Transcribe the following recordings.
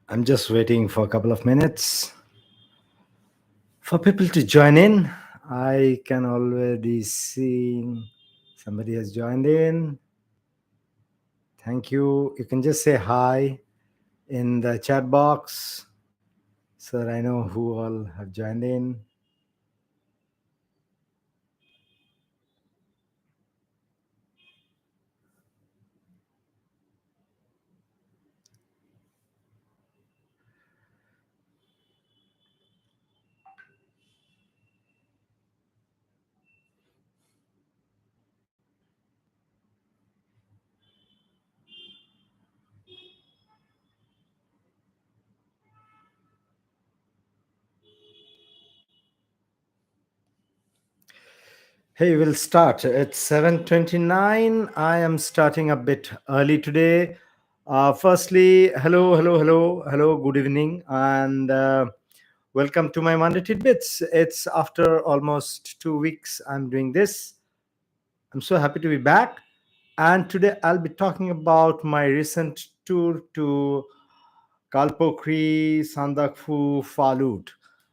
I'm just waiting for a couple of minutes for people to join in. I can already see somebody has joined in. Thank you. You can just say hi in the chat box so that I know who all have joined in. Hey, we'll start. It's 7:29. I am starting a bit early today. Firstly, hello, good evening, and welcome to my Monday Tidbits. It's after almost 2 weeks I'm doing this. I'm so happy to be back. And today I'll be talking about my recent tour to Kalpokhri, Sandakphu, Phalut.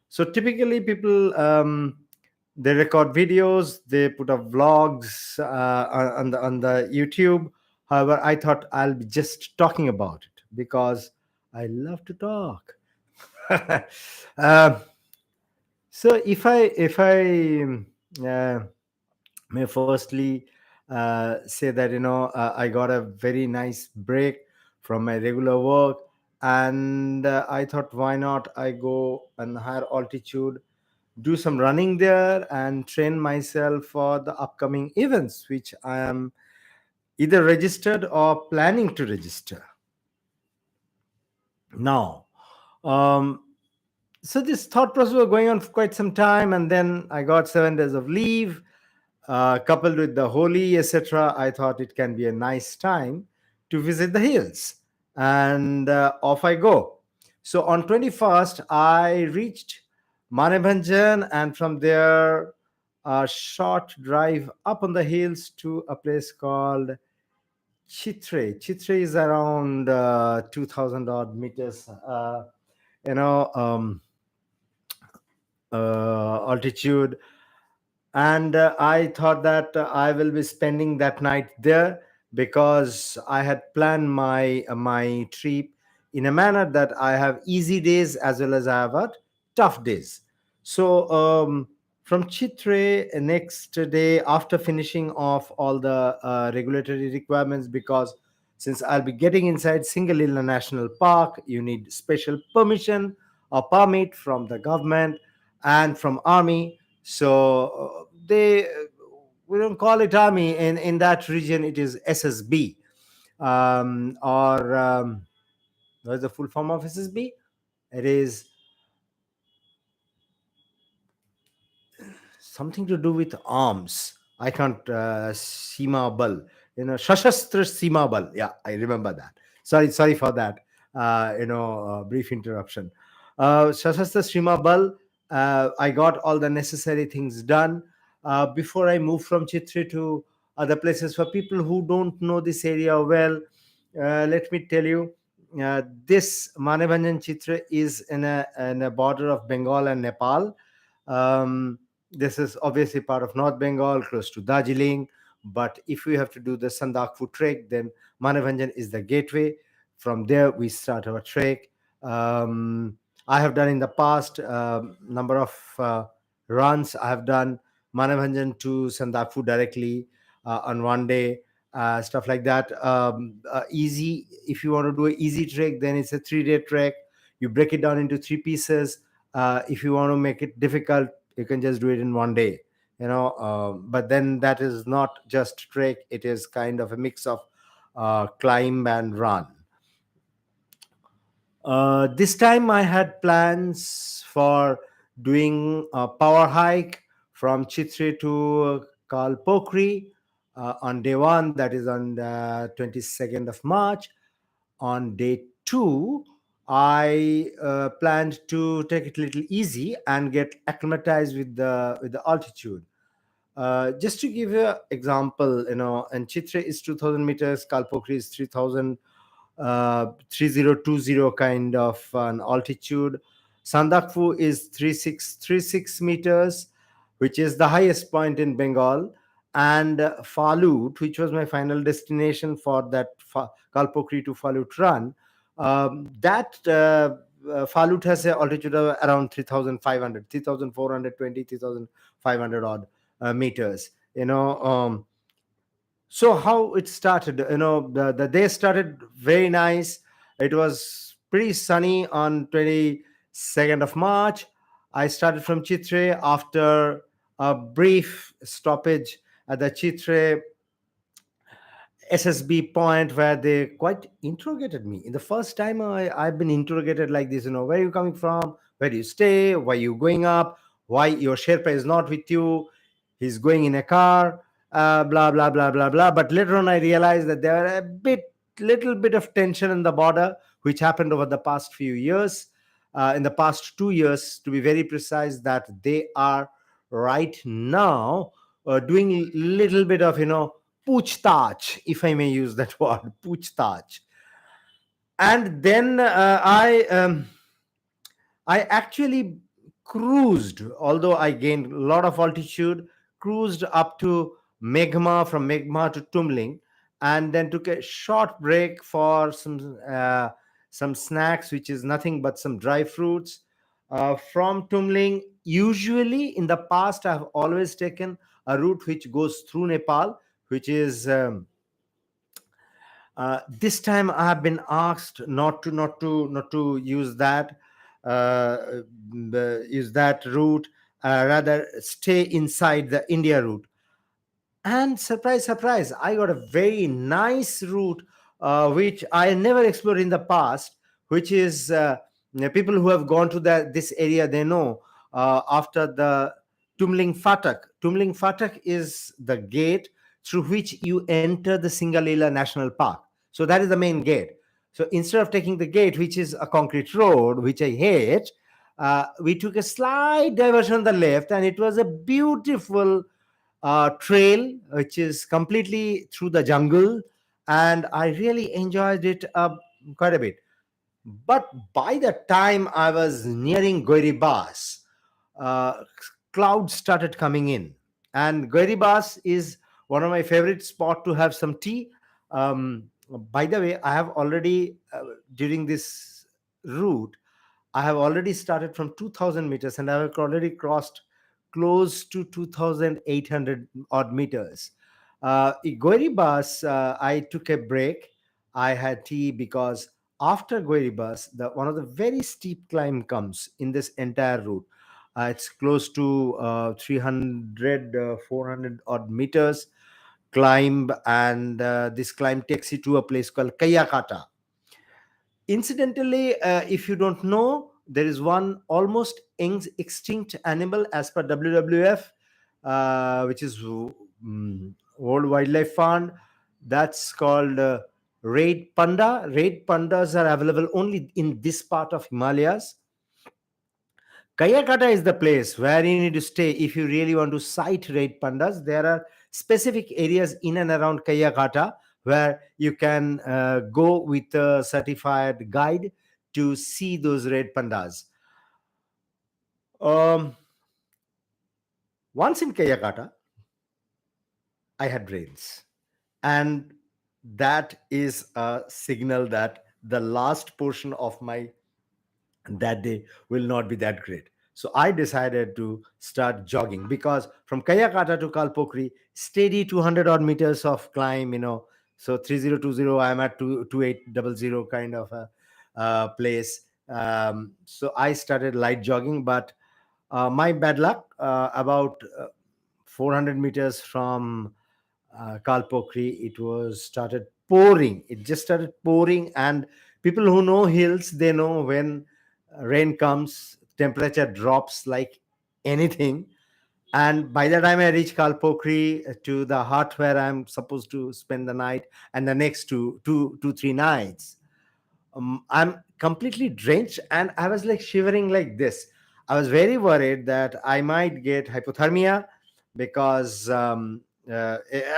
So typically people they record videos, they put up vlogs on the YouTube. However, I thought I'll be just talking about it because I love to talk. uh, so if I uh, may firstly say that I got a very nice break from my regular work, and I thought why not I go and higher altitude, do some running there and train myself for the upcoming events which I am either registered or planning to register now. um, so this thought process was going on for quite some time, and then I got 7 days of leave, coupled with the Holi, etc. I thought it can be a nice time to visit the hills, and off I go. So on 21st, I reached Manebhanjan, and from there, a short drive up on the hills to a place called Chitre. Chitre is around 2,000 odd meters, you know, um, altitude, and I thought that I will be spending that night there because I had planned my trip in a manner that I have easy days as well as I have tough days. So from Chitre, next day after finishing off all the regulatory requirements, because since I'll be getting inside Singalila National Park, you need special permission or permit from the government and from army. So they we don't call it army in that region. It is SSB, or what is the full form of SSB? It is something to do with arms. I can't Sima Bal, Shashastra Sima Bal. Yeah, I remember that. Sorry for that. Brief interruption. Shashastra Sima Bal. I got all the necessary things done before I moved from Chitri to other places. For people who don't know this area well, let me tell you. This Manebhanjan Chitra is in a border of Bengal and Nepal. Um, this is obviously part of North Bengal, close to Darjeeling. But if we have to do the Sandakphu trek, then Manebhanjan is the gateway. From there, we start our trek. I have done in the past number of runs. I have done Manebhanjan to Sandakphu directly on one day, stuff like that. Easy. If you want to do an easy trek, then it's a 3-day trek. You break it down into three pieces. If you want to make it difficult, you can just do it in one day. But then that is not just trek; it is kind of a mix of climb and run. This time I had plans for doing a power hike from Chitri to Kalpokhri on day one, that is on the 22nd of March. On day two, I planned to take it a little easy and get acclimatized with the altitude. Just to give you an example, and Chitre is 2,000 meters, Kalpokhri is 3,000 3020 kind of an altitude. Sandakphu is 3636 meters, which is the highest point in Bengal. And Phalut, which was my final destination for that Kalpokhri to Phalut run, that Phalut has an altitude of around 3,500, 3,420, 3,500 odd meters. So how it started, the day started very nice. It was pretty sunny on 22nd of March. I started from Chitre after a brief stoppage at the Chitre SSB point, where they quite interrogated me. In the first time I've been interrogated like this, where are you coming from? Where do you stay? Why are you going up? Why your Sherpa is not with you? He's going in a car, blah, blah, blah, blah, blah. But later on, I realized that there were little bit of tension in the border, which happened over the past few years. In the past 2 years, to be very precise, that they are right now doing little bit of, पूछताछ, if I may use that word, पूछताछ. And then I actually cruised, although I gained a lot of altitude, cruised up to Meghma, from Meghma to Tumling, and then took a short break for some snacks, which is nothing but some dry fruits. From Tumling, usually in the past, I have always taken a route which goes through Nepal, which is this time I have been asked not to use that route, rather stay inside the India route. And surprise, surprise, I got a very nice route, which I never explored in the past, which is people who have gone to this area, they know, after the Tumling Fatak. Tumling Fatak is the gate through which you enter the Singalila National Park. So that is the main gate. So instead of taking the gate, which is a concrete road, which I hate, we took a slight diversion on the left, and it was a beautiful trail, which is completely through the jungle, and I really enjoyed it quite a bit. But by the time I was nearing Goiribas, uh, clouds started coming in, and Goiribas is one of my favorite spot to have some tea. By the way, I have already during this route, I have already started from 2000 meters, and I have already crossed close to 2800 odd meters. Goiribas, I took a break. I had tea because after Goiribas, one of the very steep climb comes in this entire route. It's close to 300, 400 odd meters climb, and this climb takes you to a place called Kayakata. Incidentally, if you don't know, there is one almost extinct animal as per WWF, which is World Wildlife Fund. That's called Raid Panda. Raid pandas are available only in this part of Himalayas. Kayakata is the place where you need to stay if you really want to sight red pandas. There are specific areas in and around Kayakata where you can go with a certified guide to see those red pandas. Um, Once in Kayakata, I had rains, and that is a signal that the last portion of my that day will not be that great. So I decided to start jogging, because from Kayakata to Kalpokhri, steady 200 odd meters of climb, So 3020, I'm at 2800 kind of a place. So I started light jogging, but my bad luck, about 400 meters from Kalpokhri, it was started pouring. It just started pouring, and people who know hills, they know when rain comes, temperature drops like anything. And by the time I reach Kalpokhri, to the hut where I'm supposed to spend the night, and the next 3 nights, I'm completely drenched, and I was like shivering like this. I was very worried that I might get hypothermia, because I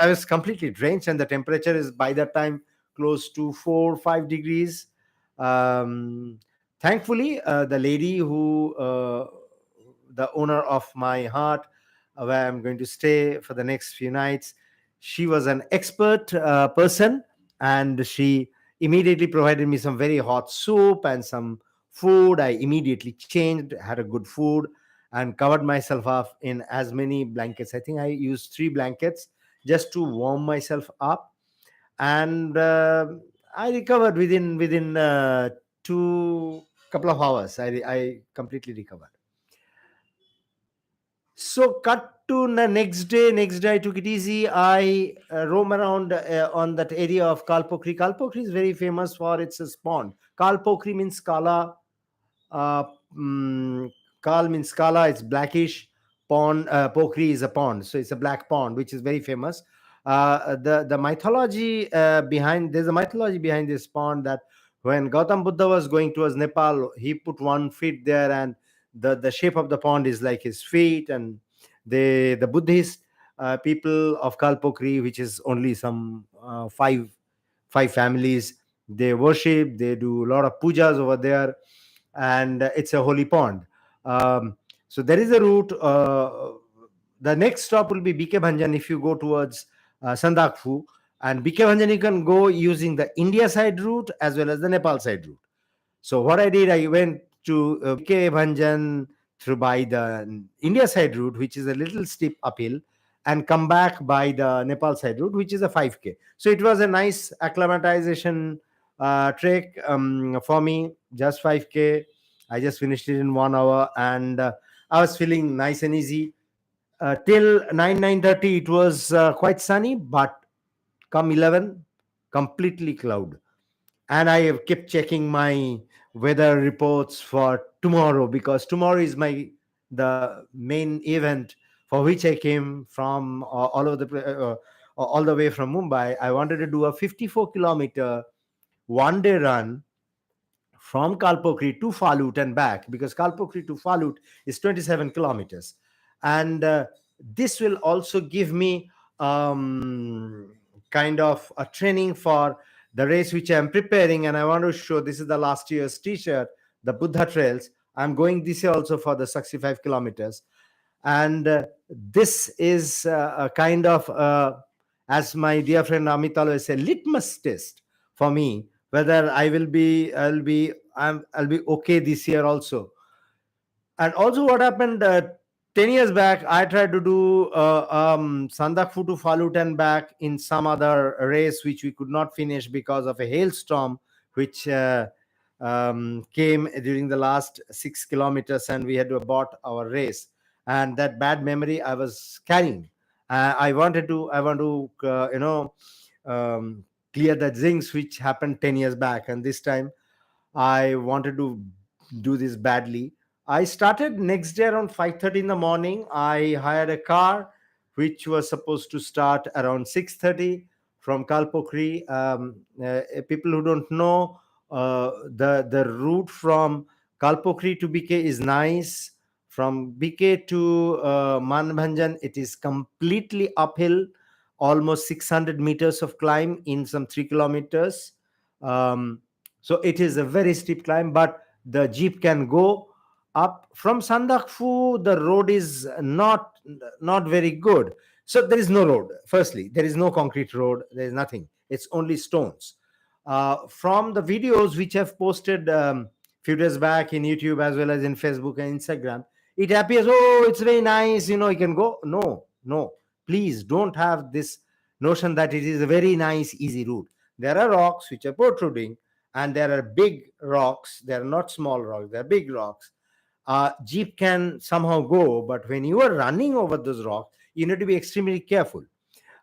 was completely drenched, and the temperature is by that time close to 4 5 degrees. um, Thankfully, the lady who the owner of my heart, where I'm going to stay for the next few nights, she was an expert person, and she immediately provided me some very hot soup and some food. I immediately changed, had a good food, and covered myself up in as many blankets. I think I used 3 blankets just to warm myself up, and I recovered within 2 couple of hours. I completely recovered. So cut to the next day. Next day I took it easy. I roam around on that area of Kalpokhri. Kalpokhri is very famous for its pond. Kalpokhri means Kala. uh, mm, Kal means Kala. It's blackish. Pond. Pokhri is a pond, so it's a black pond, which is very famous. The mythology behind There's a mythology behind this pond, that when Gautam Buddha was going towards Nepal, he put 1 feet there, and the shape of the pond is like his feet. And the Buddhist people of Kalpokhri, which is only some five families, they worship. They do a lot of pujas over there, and it's a holy pond. Um, so there is a route. The next stop will be BK Bhanjan if you go towards Sandakphu, and BK Bhanjan you can go using the India side route as well as the Nepal side route. So what I did, I went to BK Bhanjan through by the India side route, which is a little steep uphill, and come back by the Nepal side route, which is a 5K. So it was a nice acclimatization trek for me. Just 5K. I just finished it in 1 hour, and I was feeling nice and easy. Till 9 9:30, it was quite sunny, but come 11, completely cloud. And I have kept checking my weather reports for tomorrow, because tomorrow is my the main event for which I came from all the way from Mumbai. I wanted to do a 54-kilometer 1 day run from Kalpokhri to Phalut and back, because Kalpokhri to Phalut is 27 kilometers. And this will also give me kind of a training for the race which I'm preparing. And I want to show, this is the last year's t shirt, the Buddha Trails. I'm going this year also for the 65 kilometers. And this is a kind of, as my dear friend Amit always say, litmus test for me, whether I'll be okay this year also. And also, what happened 10 years back, I tried to do Sandakphu to Phalut and back in some other race, which we could not finish because of a hailstorm, which came during the last 6 kilometers, and we had to abort our race. And that bad memory I was carrying. I want to, clear the jinx which happened 10 years back. And this time I wanted to do this badly. I started next day around 5:30 in the morning. I hired a car which was supposed to start around 6:30 from Kalpokhri. People who don't know, the route from Kalpokhri to BK is nice. From BK to Manbhanjan, it is completely uphill, almost 600 meters of climb in some 3 kilometers. Um, so it is a very steep climb, but the jeep can go up. From Sandakphu, the road is not very good. So there is no road. Firstly, there is no concrete road. There is nothing. It's only stones. From the videos which I've posted few days back in YouTube as well as in Facebook and Instagram, it appears, oh, it's very nice. You can go. No, no. Please don't have this notion that it is a very nice, easy route. There are rocks which are protruding, and there are big rocks. They are not small rocks, they are big rocks. Jeep can somehow go, but when you are running over those rocks, you need to be extremely careful.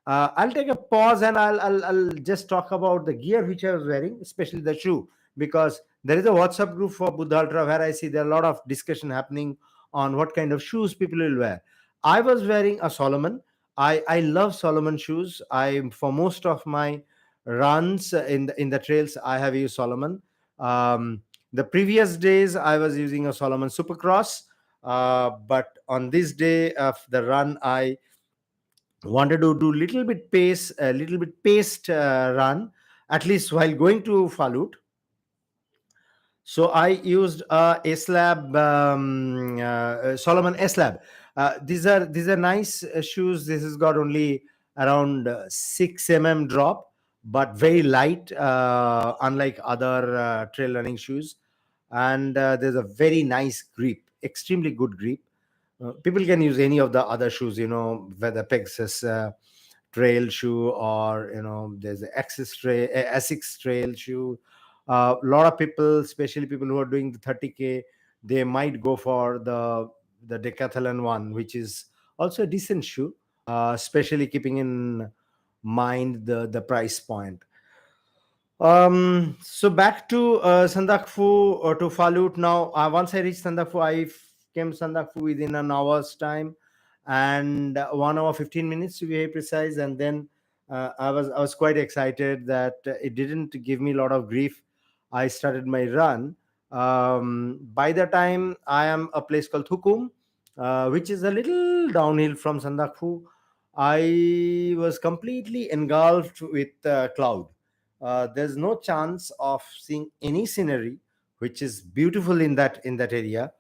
I'll take a pause, and I'll just talk about the gear which I was wearing, especially the shoe, because there is a WhatsApp group for Buddha Ultra where I see there are a lot of discussion happening on what kind of shoes people will wear. I was wearing a Solomon. I love Solomon shoes. I For most of my runs in the trails, I have used Solomon. The previous days I was using a Solomon Supercross, but on this day of the run, I wanted to do a little bit paced run. at least while going to Falut. So I used slab Solomon slab. These are nice shoes. This has got only around 6 drop, but very light, unlike other trail running shoes. And there's a very nice grip, extremely good grip. People can use any of the other shoes, whether Pegasus trail shoe, or there's a Essex trail shoe. A lot of people, especially people who are doing the 30K, they might go for the Decathlon one, which is also a decent shoe, especially keeping in mind the price point. So back to Sandakphu, or to Falut now. Once I reached Sandakphu, came Sandakphu within an hour's time, and 1 hour 15 minutes to be very precise. And then I was quite excited that it didn't give me a lot of grief. I started my run. By the time I am a place called Thukum, which is a little downhill from Sandakphu, I was completely engulfed with cloud. There's no chance of seeing any scenery, which is beautiful in that area,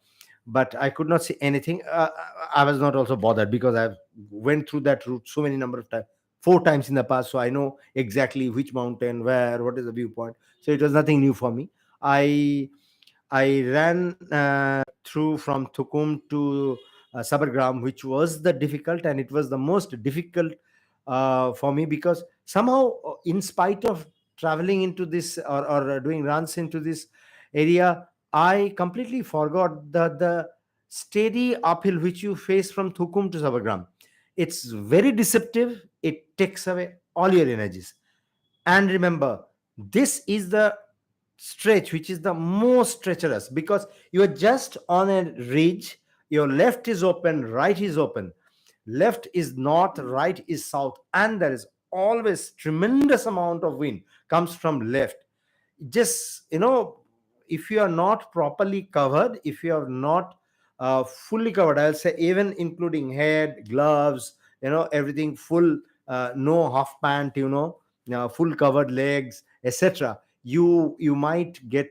but I could not see anything. I was not also bothered, because I went through that route so many number of times, 4 times in the past, so I know exactly which mountain, where, what is the viewpoint. So it was nothing new for me. I ran through from Thukum to Sabargram, which was the difficult, and it was the most difficult for me, because somehow, in spite of traveling into this, or doing runs into this area, I completely forgot the steady uphill which you face from Thukum to Sabargram. It's very deceptive. It takes away all your energies. And remember, this is the stretch which is the most treacherous, because you are just on a ridge. Your left is open, right is open, left is north, right is south, and there is always tremendous amount of wind comes from left. Just, if you are not properly covered, if you are not fully covered, I'll say, even including head, gloves, everything full, no half pant, full covered legs, etc., you might be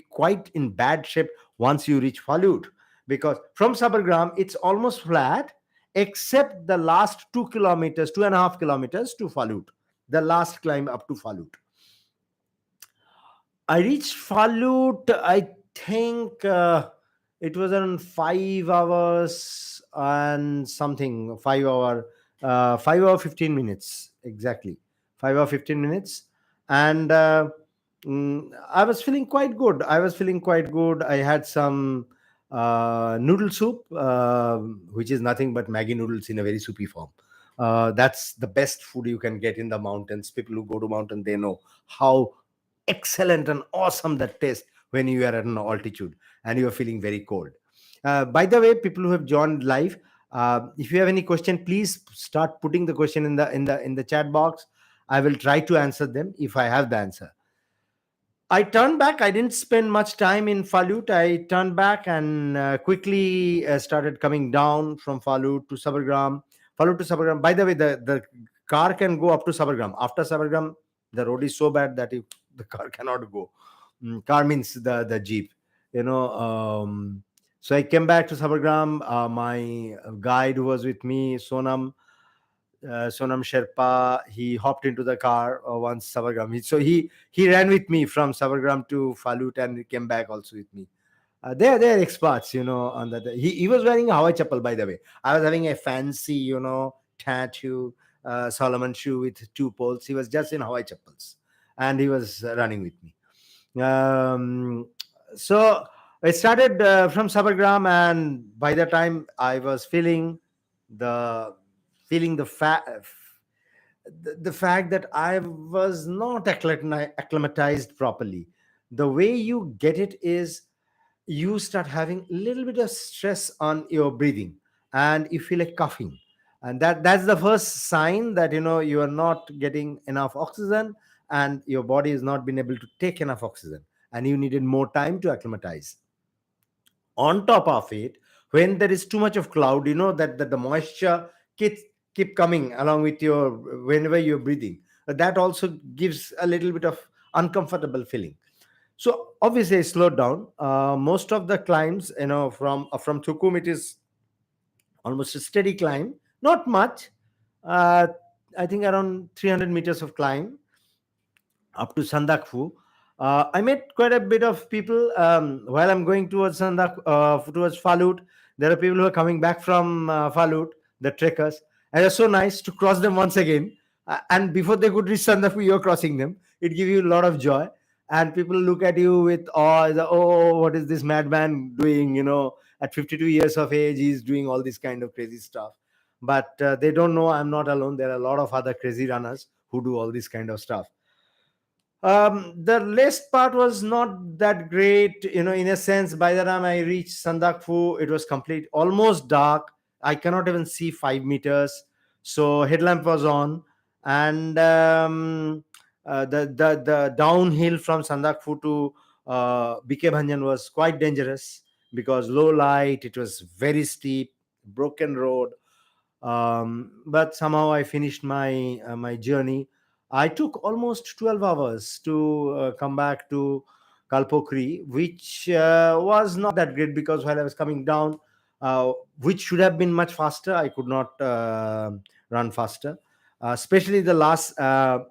quite in bad shape once you reach Falut. Because from Sabargram it's almost flat, except the last 2 kilometers, 2.5 kilometers to Falut, the last climb up to Falut. I reached Falut, I think it was around 5 hours and something, 5 hour 15 minutes exactly, 5 hour 15 minutes. And I was feeling quite good. I had some noodle soup, which is nothing but Maggi noodles in a very soupy form. That's the best food you can get in the mountains. People who go to mountain, they know how excellent and awesome that taste when you are at an altitude and you are feeling very cold. By the way, people who have joined live, if you have any question, please start putting the question in the chat box. I will try to answer them if I have the answer. I turned back. I didn't spend much time in Falut. I turned back and quickly started coming down from Falut to Sabargram. Falut to Sabargram. By the way, the car can go up to Sabargram. After Sabargram, the road is so bad that the car cannot go. Car means the jeep. So I came back to Sabargram. My guide who was with me, Sonam Sherpa, he hopped into the car once Sabargram. So he ran with me from Sabargram to Falut, and he came back also with me. They're experts, on that. He was wearing a Hawaii chapel, by the way. I was having a fancy, tattoo Solomon shoe with two poles. He was just in Hawaii chapels, and he was running with me. So I started from Sabargram, and by the time I was feeling the fact that I was not acclimatized properly. The way you get it is, you start having a little bit of stress on your breathing, and you feel like coughing, and that's the first sign that you are not getting enough oxygen, and your body has not been able to take enough oxygen, and you needed more time to acclimatize. On top of it, when there is too much of cloud, that the moisture keep coming along with your, whenever you're breathing, that also gives a little bit of uncomfortable feeling. So obviously I slowed down. Most of the climbs, from Thukum, it is almost a steady climb, not much. uh, I think around 300 meters of climb up to Sandakphu. I met quite a bit of people while I'm going towards Phalut. There are people who are coming back from Phalut, the trekkers, and it's so nice to cross them once again. And before they could reach Sandakphu, you're crossing them. It gives you a lot of joy. And people look at you with awe. Oh, what is this madman doing? At 52 years of age, he's doing all this kind of crazy stuff. But they don't know I'm not alone. There are a lot of other crazy runners who do all this kind of stuff. The last part was not that great, in a sense. By the time I reached Sandakphu, it was complete, almost dark. I cannot even see 5 meters. So headlamp was on, and the downhill from Sandakphu to BK Bhanjan was quite dangerous because low light. It was very steep, broken road. But somehow I finished my journey. I took almost 12 hours to come back to Kalpokhri, which was not that great because while I was coming down, which should have been much faster, I could not run faster. Especially the last 8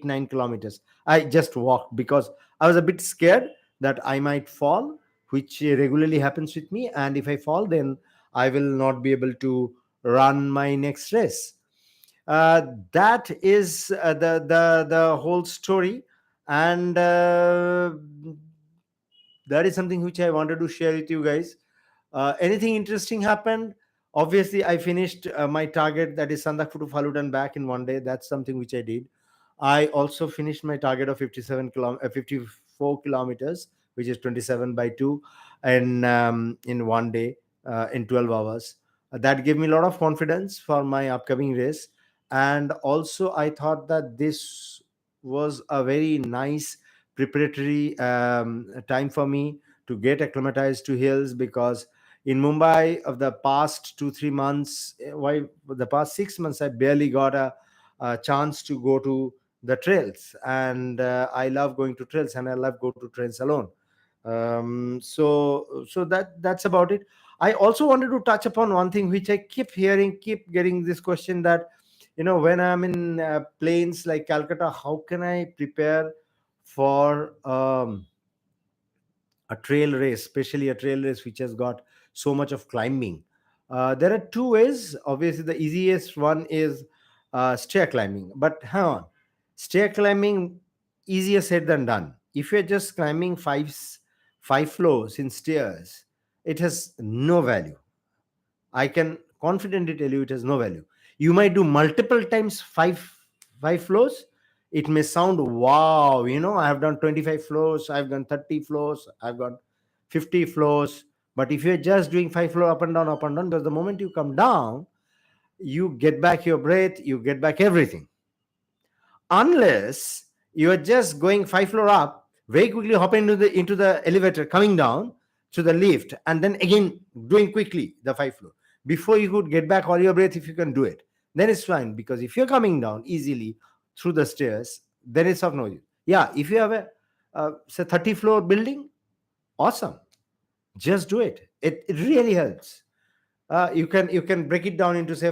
9 kilometers. I just walked because I was a bit scared that I might fall, which regularly happens with me. And if I fall, then I will not be able to run my next race. That is the whole story. And that is something which I wanted to share with you guys. Anything interesting happened? Obviously, I finished my target, that is Sandakphu to Falut and back, in one day. That's something which I did. I also finished my target of 54 kilometers, which is 27 by 2, and in one day, in 12 hours. That gave me a lot of confidence for my upcoming race. And also, I thought that this was a very nice preparatory time for me to get acclimatized to hills, because in Mumbai, of the past 2 3 months, why the past 6 months, I barely got a chance to go to the trails. And I love going to trails, and I love go to trails alone. So that's about it. I also wanted to touch upon one thing which I keep getting this question, that when I'm in plains like Calcutta, how can I prepare for a trail race, especially a trail race which has got so much of climbing? There are two ways. Obviously, the easiest one is stair climbing. But hang on, stair climbing, easier said than done. If you're just climbing five floors in stairs, it has no value. I can confidently tell you it has no value. You might do multiple times five floors. It may sound wow, I have done 25 floors, I've done 30 floors, I've done 50 floors. But if you're just doing 5 floor up and down, because the moment you come down, you get back your breath, you get back everything. Unless you are just going 5 floor up, very quickly hop into the elevator, coming down to the lift, and then again doing quickly the 5 floor before you could get back all your breath. If you can do it, then it's fine, because if you're coming down easily through the stairs, then it's of no use. Yeah, if you have a say 30 floor building, awesome, just do it. It really helps. You can break it down into, say,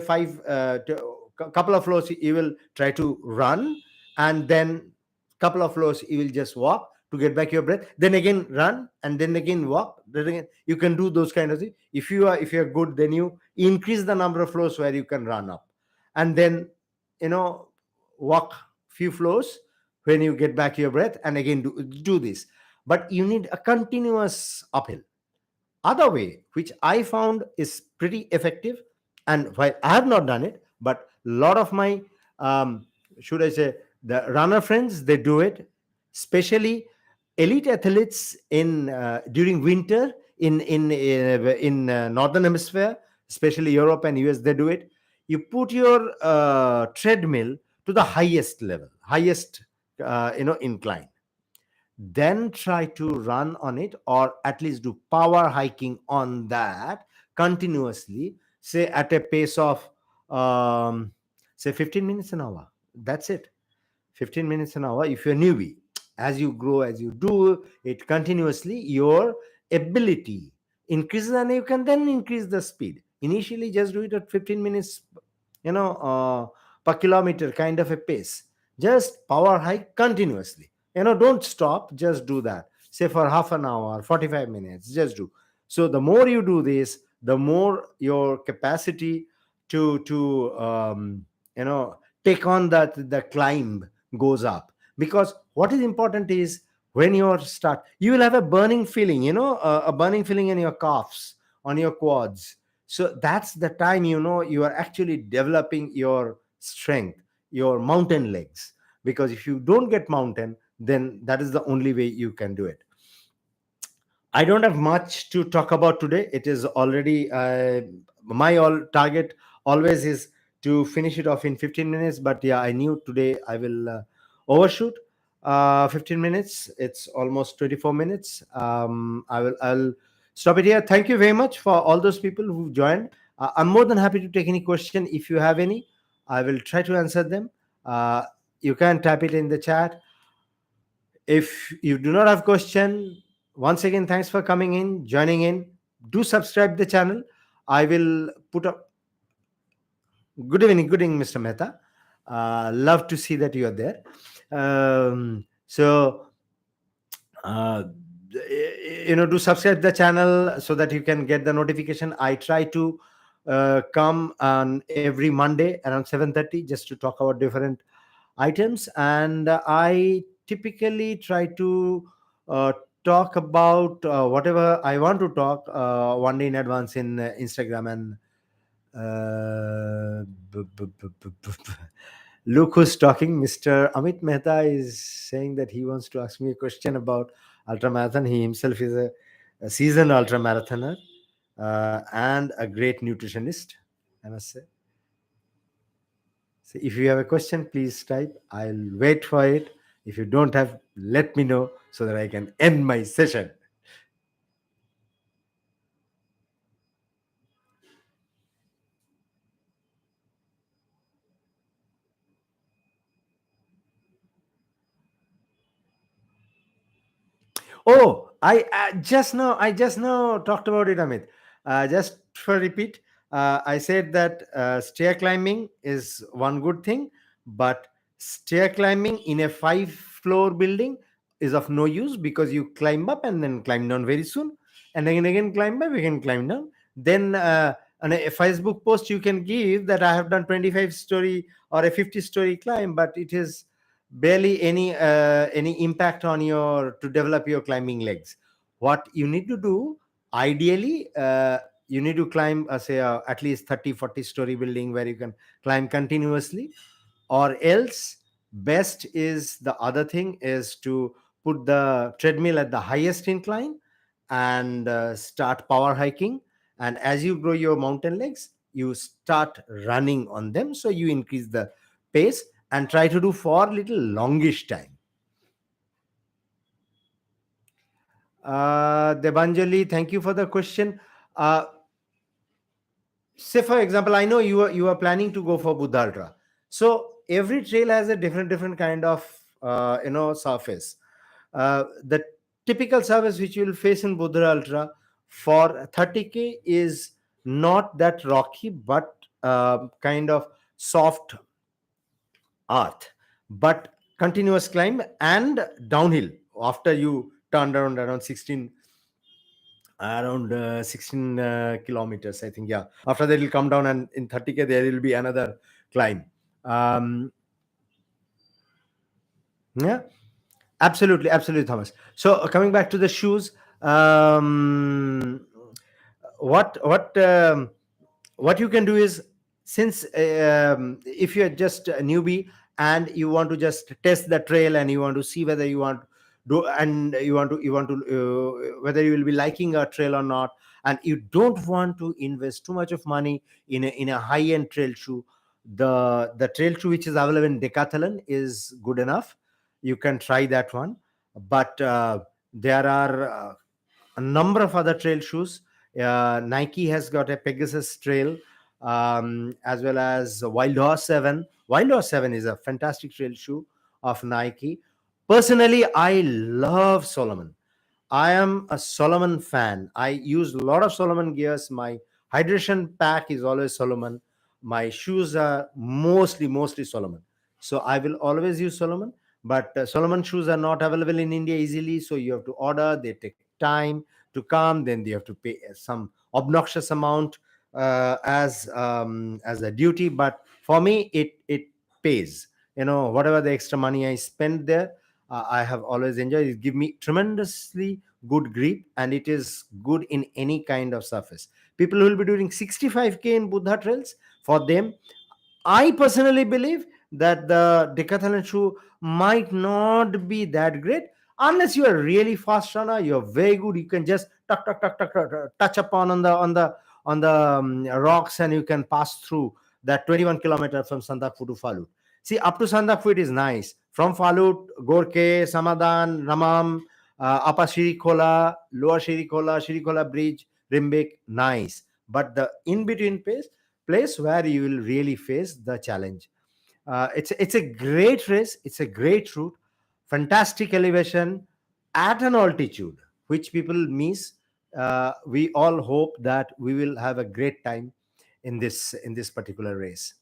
couple of floors you will try to run, and then couple of floors you will just walk to get back your breath, then again run, and then again walk, then again. You can do those kind of things. If you're good, then you increase the number of floors where you can run up, and then you know walk few floors when you get back your breath, and again do this. But you need a continuous uphill. Other way which I found is pretty effective, and while I have not done it, but a lot of my should I say, the runner friends, they do it, especially elite athletes in during winter in northern hemisphere, especially Europe and US. They do it. You put your treadmill to the highest level, highest incline, then try to run on it, or at least do power hiking on that continuously, say at a pace of um, say 15 minutes an hour. That's it. 15 minutes an hour if you're newbie. As you grow, as you do it continuously, your ability increases, and you can then increase the speed. Initially just do it at 15 minutes, you know uh, per kilometer kind of a pace. Just power hike continuously, don't stop, just do that, say for half an hour, 45 minutes, just do. So the more you do this, the more your capacity to take on that the climb goes up. Because what is important is, when you start, you will have a burning feeling, a burning feeling in your calves, on your quads. So that's the time, you are actually developing your strength, your mountain legs. Because if you don't get mountain, then that is the only way you can do it. I don't have much to talk about today. It is already my all target always is to finish it off in 15 minutes. But yeah, I knew today I will overshoot 15 minutes. It's almost 24 minutes. I'll stop it here. Thank you very much for all those people who joined. I'm more than happy to take any question if you have any. I will try to answer them. Uh, you can type it in the chat. If you do not have question, once again, thanks for coming in, joining in. Do subscribe the channel. I will put up. Good evening, Mr. Mehta. Love to see that you are there. So uh, do subscribe the channel so that you can get the notification. I try to come on every Monday around 7:30 just to talk about different items. And I typically try to uh, talk about whatever I want to talk one day in advance in Instagram. And look who's talking. Mr. Amit Mehta is saying that he wants to ask me a question about ultramarathon. He himself is a seasoned ultramarathoner and a great nutritionist, I must say. So if you have a question, please type. I'll wait for it. If you don't have, let me know so that I can end my session. Oh, I just now talked about it, Amit. Just for repeat, I said that stair climbing is one good thing, but stair climbing in a five-floor building is of no use, because you climb up and then climb down very soon, and again climb up, again climb down. Then on a Facebook post you can give that I have done 25-story or a 50-story climb, but it is barely any impact on your to develop your climbing legs. What you need to do, ideally, you need to climb say at least 30-40 story building where you can climb continuously. Or else, best is the other thing is to put the treadmill at the highest incline and start power hiking. And as you grow your mountain legs, you start running on them, so you increase the pace and try to do for little longish time. Debanjali, thank you for the question. uh, Say for example, I know you are planning to go for Buddha Ultra. So every trail has a different kind of surface. The typical surface which you will face in Buddha Ultra for 30K is not that rocky, but kind of soft earth, but continuous climb and downhill. After you turn around 16 kilometers, I think. Yeah, after that will come down, and in 30K there will be another climb. um yeah, absolutely, Thomas. So coming back to the shoes, um what what you can do is, since if you're just a newbie and you want to just test the trail, and you want to see whether you want do and you want to whether you will be liking a trail or not, and you don't want to invest too much of money in a high end trail shoe, the trail shoe which is available in Decathlon is good enough. You can try that one. But there are a number of other trail shoes. Nike has got a Pegasus trail. as well as Wild Horse 7. Wild Horse 7 is a fantastic trail shoe of Nike. Personally, I love Solomon. I am a Solomon fan. I use a lot of Solomon gears. My hydration pack is always Solomon. My shoes are mostly Solomon. So I will always use Solomon. But Solomon shoes are not available in India easily. So you have to order. They take time to come. Then you have to pay some obnoxious amount as a duty. But for me, it pays. Whatever the extra money I spend there, I have always enjoyed. It give me tremendously good grip, and it is good in any kind of surface. People who will be doing 65K in Buddha trails, for them, I personally believe that the decathlon shoe might not be that great unless you are really fast runner. You're very good. You can just touch upon on the rocks, and you can pass through that 21 kilometer from Sandakphu to Phalut. See, up to Sandakphu it is nice. From Phalut, Gorke, Samadan, Ramam, Upper Shirikola, Lower Shirikola, Shirikola Bridge, Rimbek, nice. But the in between place where you will really face the challenge. It's a great race. It's a great route, fantastic elevation at an altitude, which people miss. We all hope that we will have a great time in this particular race.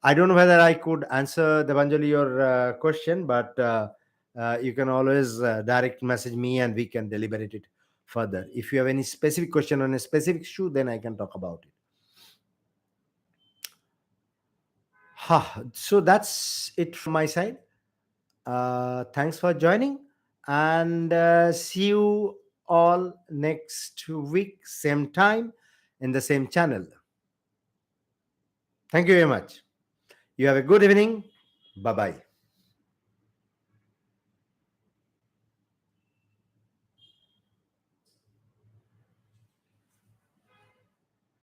I don't know whether I could answer the Banjali your question, but you can always direct message me and we can deliberate it further. If you have any specific question on a specific shoe, then I can talk about it. So that's it from my side. Thanks for joining, and see you all next week, same time, in the same channel. Thank you very much. You have a good evening. Bye bye.